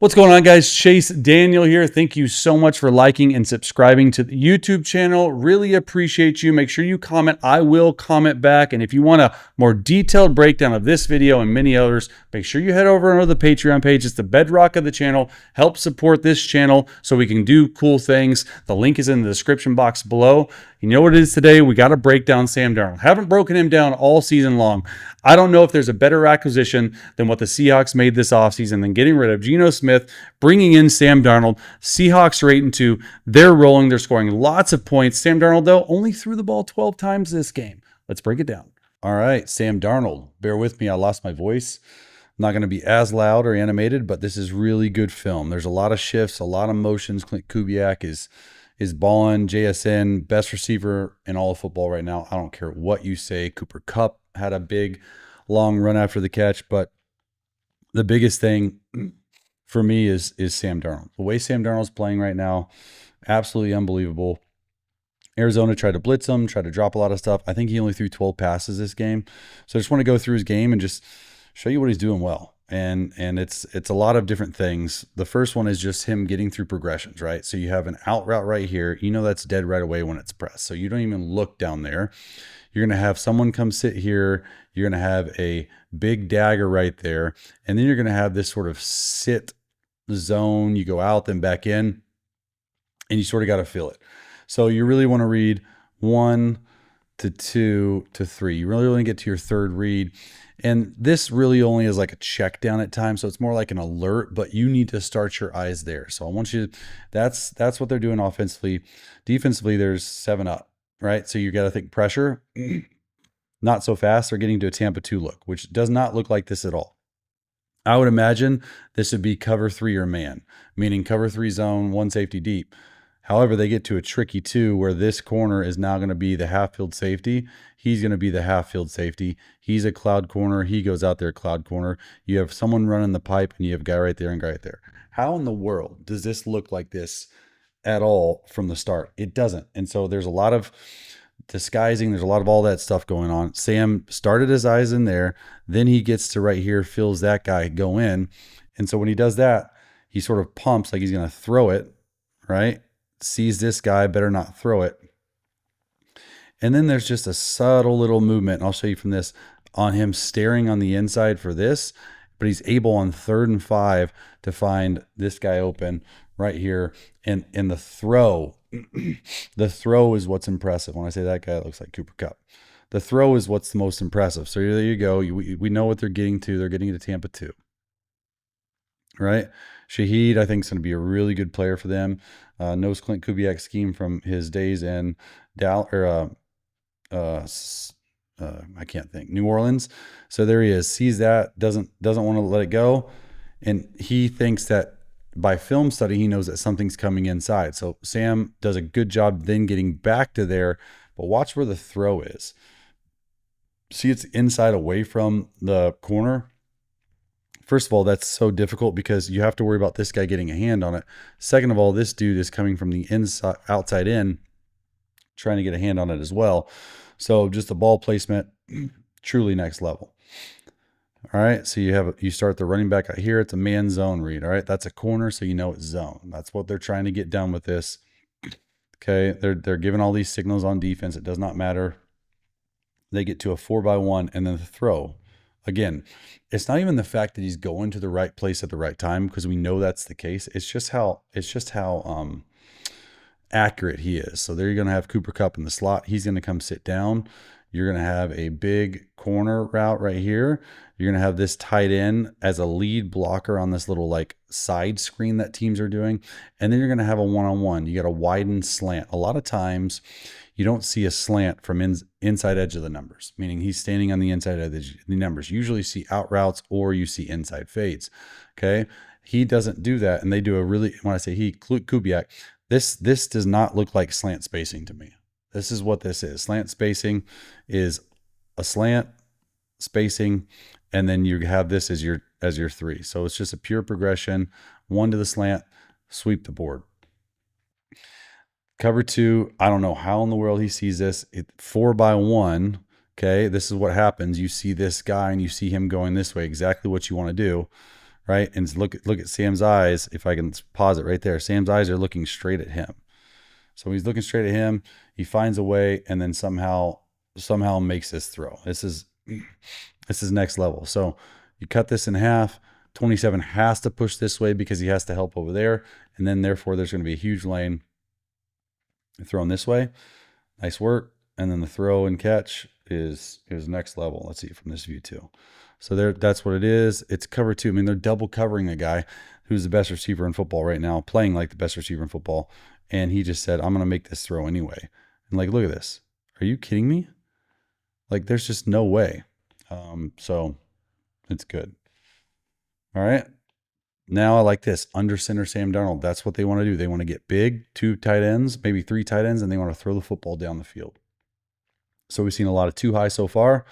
What's going on, guys? Chase Daniel here. Thank you so much for liking and subscribing to the YouTube channel. Really appreciate you. Make sure you comment. I will comment back. And if you want a more detailed breakdown of this video and many others, make sure you head over to the Patreon page. It's the bedrock of the channel. Help support this channel so we can do cool things. The link is in the description box below. You know what it is today? We got to break down Sam Darnold. Haven't broken him down all season long. I don't know if there's a better acquisition than what the Seahawks made this offseason than getting rid of Geno Smith, bringing in Sam Darnold. Seahawks are 8-2. They're rolling. They're scoring lots of points. Sam Darnold, though, only threw the ball 12 times this game. Let's break it down. All right, Sam Darnold. Bear with me. I lost my voice. I'm not going to be as loud or animated, but this is really good film. There's a lot of shifts, a lot of motions. Clint Kubiak is balling. JSN, best receiver in all of football right now. I don't care what you say. Cooper Kupp had a big, long run after the catch, but the biggest thing for me is Sam Darnold. The way Sam Darnold's playing right now, absolutely unbelievable. Arizona tried to blitz him, tried to drop a lot of stuff. I think he only threw 12 passes this game. So I just want to go through his game and just show you what he's doing well. And it's a lot of different things. The first one is just him getting through progressions, right? So you have an out route right here. You know that's dead right away when it's pressed. So you don't even look down there. You're going to have someone come sit here. You're going to have a big dagger right there. And then you're going to have this sort of sit zone. You go out, then back in, and you sort of got to feel it. So you really want to read 1 to 2 to 3. You really want to get to your third read. And this really only is like a check down at times. So it's more like an alert, but you need to start your eyes there. So I want you to, that's what they're doing offensively. Defensively, there's 7 up, right? So you got to think pressure, not so fast. They're getting to a Tampa 2 look, which does not look like this at all. I would imagine this would be cover 3 or man, meaning cover 3 zone, 1 safety deep. However, they get to a tricky 2 where this corner is now going to be the half-field safety. He's going to be the half-field safety. He's a cloud corner. He goes out there cloud corner. You have someone running the pipe, and you have a guy right there and guy right there. How in the world does this look like this at all from the start? It doesn't. And so there's a lot of disguising. There's a lot of all that stuff going on. Sam started his eyes in there. Then he gets to right here, feels that guy go in. And so when he does that, he sort of pumps like he's going to throw it, right? Sees this guy, better not throw it. And then there's just a subtle little movement, and I'll show you from this, on him staring on the inside for this, but he's able on 3rd and 5 to find this guy open right here. And the throw, the throw is what's impressive. When I say that guy, it looks like Cooper Kupp. The throw is what's the most impressive. So there you go. We know what they're getting to. They're getting to Tampa 2. Right? Shahid, I think, is going to be a really good player for them. Knows Clint Kubiak's scheme from his days in I can't think, New Orleans. So there he is. Sees that, doesn't want to let it go, and he thinks that by film study he knows that something's coming inside. So Sam does a good job then getting back to there, but watch where the throw is. See, it's inside away from the corner. First of all, that's so difficult because you have to worry about this guy getting a hand on it. Second of all, this dude is coming from the inside, outside in, trying to get a hand on it as well. So just the ball placement, truly next level. All right, so you start the running back out here. It's a man zone read. All right, that's a corner, so you know it's zone. That's what they're trying to get done with this. Okay, they're giving all these signals on defense. It does not matter. They get to a 4x1 and then the throw. Again, it's not even the fact that he's going to the right place at the right time, because we know that's the case. It's just how accurate he is. So there you're going to have Cooper Kupp in the slot. He's going to come sit down. You're going to have a big corner route right here. You're going to have this tight end as a lead blocker on this little like side screen that teams are doing. And then you're going to have a one-on-one. You got a widened slant. A lot of times you don't see a slant from inside edge of the numbers, meaning he's standing on the inside edge of the numbers. You usually see out routes or you see inside fades. Okay. He doesn't do that. And they do a really, when I say he, Kubiak, this does not look like slant spacing to me. This is what this is. Slant spacing is a slant spacing, and then you have this as your 3. So it's just a pure progression. 1 to the slant, sweep the board. Cover 2, I don't know how in the world he sees this. 4x1, okay? This is what happens. You see this guy and you see him going this way, exactly what you want to do, right? And look at Sam's eyes. If I can pause it right there, Sam's eyes are looking straight at him. So he's looking straight at him. He finds a way, and then somehow makes this throw. This is next level. So you cut this in half. 27 has to push this way because he has to help over there, and then therefore there's going to be a huge lane thrown this way. Nice work. And then the throw and catch is next level. Let's see it from this view too. So there, that's what it is. It's cover two. I mean, they're double covering a guy who's the best receiver in football right now, playing like the best receiver in football. And he just said, I'm going to make this throw anyway. And like, look at this. Are you kidding me? Like, there's just no way. So it's good. All right. Now I like this. Under center Sam Darnold. That's what they want to do. They want to get big, 2 tight ends, maybe 3 tight ends, and they want to throw the football down the field. So we've seen a lot of too high so far,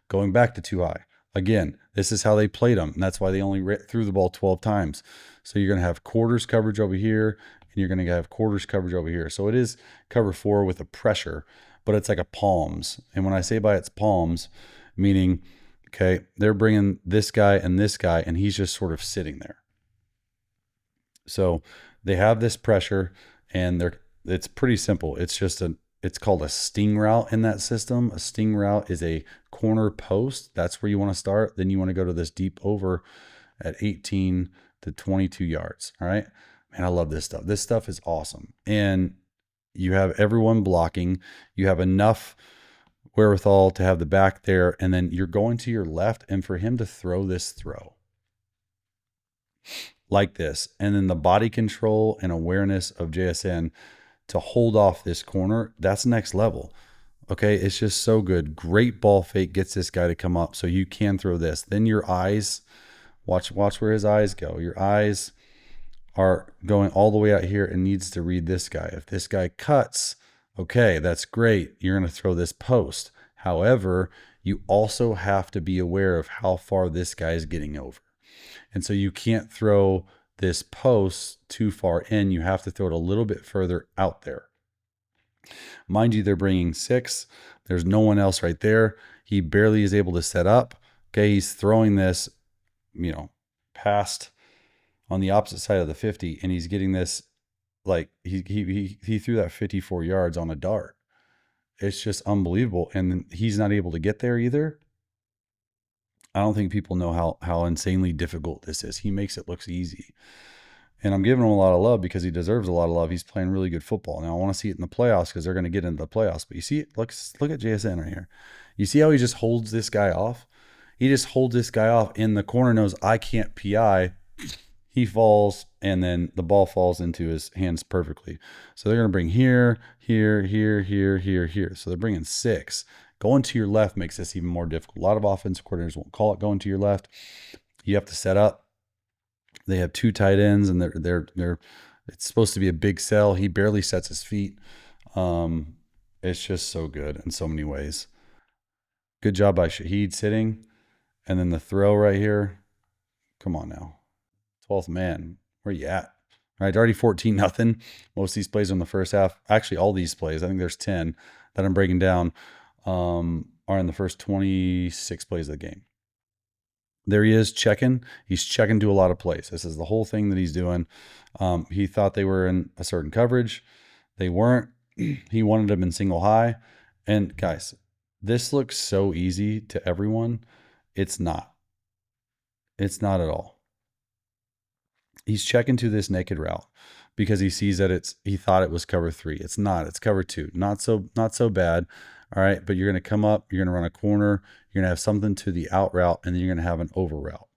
going back to too high. Again, this is how they played them, and that's why they only threw the ball 12 times. So you're going to have quarters coverage over here, and you're going to have quarters coverage over here. So it is cover 4 with a pressure, but it's like a palms. And when I say by its palms, meaning, okay, they're bringing this guy, and he's just sort of sitting there. So they have this pressure, and it's pretty simple. It's just it's called a sting route in that system. A sting route is a corner post. That's where you want to start. Then you want to go to this deep over at 18 to 22 yards. All right. Man, I love this stuff. This stuff is awesome. And you have everyone blocking. You have enough wherewithal to have the back there. And then you're going to your left, and for him to throw this throw like this, and then the body control and awareness of JSN to hold off this corner, that's next level. Okay, it's just so good. Great ball fake gets this guy to come up so you can throw this. Then your eyes, watch where his eyes go. Your eyes are going all the way out here and needs to read this guy. If this guy cuts, okay, that's great. You're going to throw this post. However, you also have to be aware of how far this guy is getting over. And so you can't throw this post too far in. You have to throw it a little bit further out there. Mind you, they're bringing 6. There's no one else right there. He barely is able to set up. Okay, he's throwing this, past on the opposite side of the 50, and he's getting this like he threw that 54 yards on a dart. It's just unbelievable, and he's not able to get there either. I don't think people know how insanely difficult this is. He makes it look easy. And I'm giving him a lot of love because he deserves a lot of love. He's playing really good football. Now, I want to see it in the playoffs because they're going to get into the playoffs. But you see, look at JSN right here. You see how he just holds this guy off? He just holds this guy off in the corner, knows I can't PI. He falls, and then the ball falls into his hands perfectly. So they're going to bring here. So they're bringing 6. Going to your left makes this even more difficult. A lot of offensive coordinators won't call it going to your left. You have to set up. They have 2 tight ends, and they're it's supposed to be a big sell. He barely sets his feet. It's just so good in so many ways. Good job by Shaheed sitting, and then the throw right here. Come on now, 12th man, where you at? All right, already 14-0. Most of these plays are in the first half. Actually, all these plays, I think there's 10 that I'm breaking down, are in the first 26 plays of the game. There he is checking. He's checking to a lot of plays. This is the whole thing that he's doing. He thought they were in a certain coverage. They weren't. He wanted them in single high. And guys, this looks so easy to everyone. It's not. It's not at all. He's checking to this naked route because he sees that he thought it was cover 3. It's not. It's cover 2. Not so bad. All right, but you're going to come up, you're going to run a corner, you're going to have something to the out route, and then you're going to have an over route.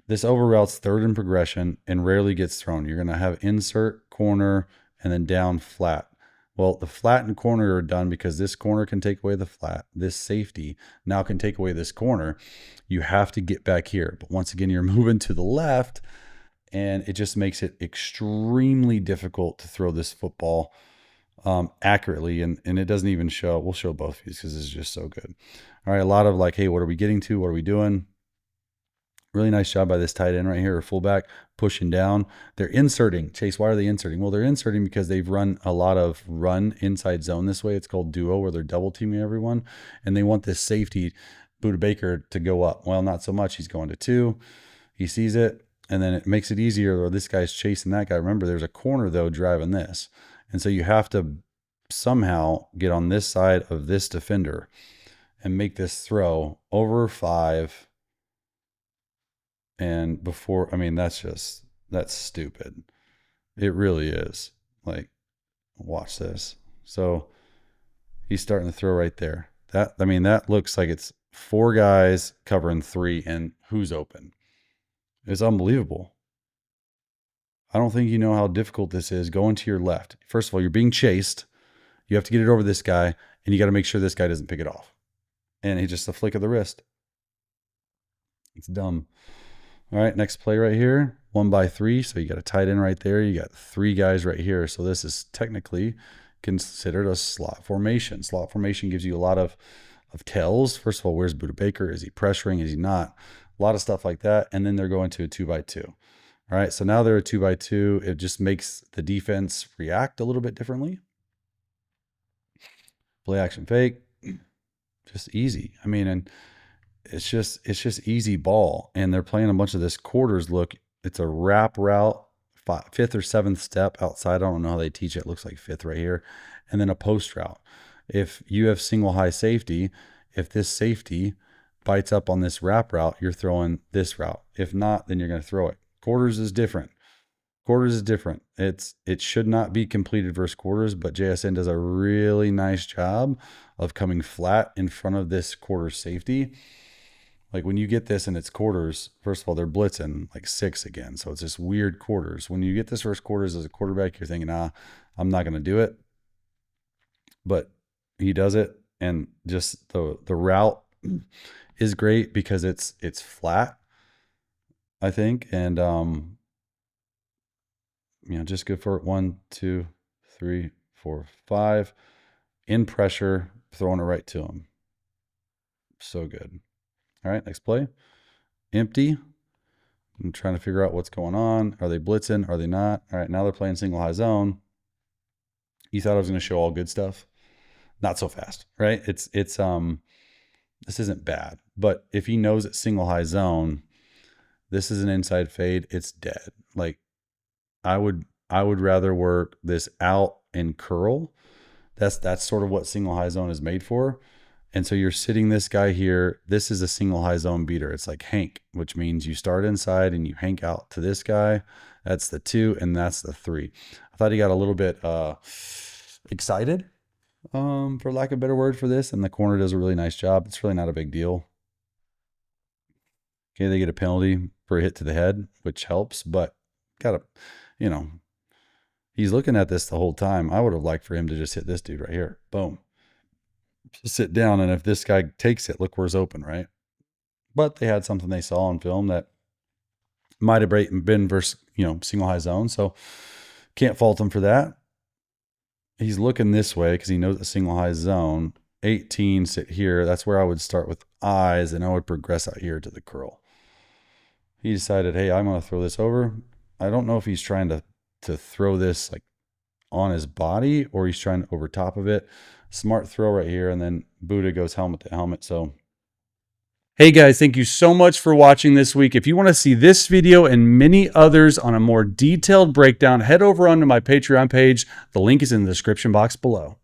This over route's third in progression and rarely gets thrown. You're going to have insert, corner, and then down flat. Well, the flat and corner are done because this corner can take away the flat. This safety now can take away this corner. You have to get back here. But once again, you're moving to the left, and it just makes it extremely difficult to throw this football accurately, and it doesn't even show. We'll show both views because this is just so good. All right, a lot of like, hey, what are we getting to? What are we doing? Really nice job by this tight end right here, or fullback, pushing down. They're inserting. Chase, why are they inserting? Well, they're inserting because they've run a lot of run inside zone this way. It's called duo, where they're double teaming everyone, and they want this safety, Buda Baker, to go up. Well, not so much. He's going to 2. He sees it. And then it makes it easier, or this guy's chasing that guy. Remember, there's a corner, though, driving this. And so you have to somehow get on this side of this defender and make this throw over 5. And before, I mean, that's stupid. It really is. Like, watch this. So he's starting to throw right there. That looks like it's 4 guys covering 3, and who's open? It's unbelievable. I don't think you know how difficult this is going to your left. First of all, you're being chased. You have to get it over this guy, and you got to make sure this guy doesn't pick it off. And it's just a flick of the wrist. It's dumb. All right, next play right here, 1 by 3. So you got a tight end right there. You got 3 guys right here. So this is technically considered a slot formation. Slot formation gives you a lot of tells. First of all, where's Budda Baker? Is he pressuring? Is he not? A lot of stuff like that. And then they're going to a 2 by 2. All right, so now they're a 2 by 2. It just makes the defense react a little bit differently. Play action fake, just easy. I mean, and it's just easy ball. And they're playing a bunch of this quarters look. It's a wrap route, 5th or 7th step outside. I don't know how they teach it. It looks like 5th right here. And then a post route. If you have single high safety, if this safety bites up on this wrap route, you're throwing this route. If not, then you're going to throw it. Quarters is different. Quarters is different. It should not be completed versus quarters, but JSN does a really nice job of coming flat in front of this quarter safety. Like when you get this and it's quarters, first of all, they're blitzing like 6 again. So it's just weird quarters. When you get this versus quarters as a quarterback, you're thinking, I'm not going to do it. But he does it. And just the route is great because it's flat, I think. And, just go for it. 1, 2, 3, 4, 5. In pressure, throwing it right to him. So good. All right, next play. Empty. I'm trying to figure out what's going on. Are they blitzing? Are they not? All right, now they're playing single high zone. You thought I was going to show all good stuff? Not so fast, right? This isn't bad. But if he knows it's single high zone, this is an inside fade. It's dead. Like I would rather work this out and curl. That's sort of what single high zone is made for. And so you're sitting this guy here. This is a single high zone beater. It's like Hank, which means you start inside and you hank out to this guy. That's the 2 and that's the 3. I thought he got a little bit excited, for lack of a better word for this. And the corner does a really nice job. It's really not a big deal. Okay, they get a penalty for a hit to the head, which helps, but he's looking at this the whole time. I would have liked for him to just hit this dude right here. Boom. Just sit down, and if this guy takes it, look where's open, right? But they had something they saw on film that might have been versus, single high zone. So can't fault him for that. He's looking this way because he knows a single high zone. 18 sit here. That's where I would start with eyes, and I would progress out here to the curl. He decided, hey, I'm going to throw this over. I don't know if he's trying to throw this like on his body or he's trying to over top of it. Smart throw right here, and then Budda goes helmet to helmet. So, hey guys, thank you so much for watching this week. If you want to see this video and many others on a more detailed breakdown, head over onto my Patreon page. The link is in the description box below.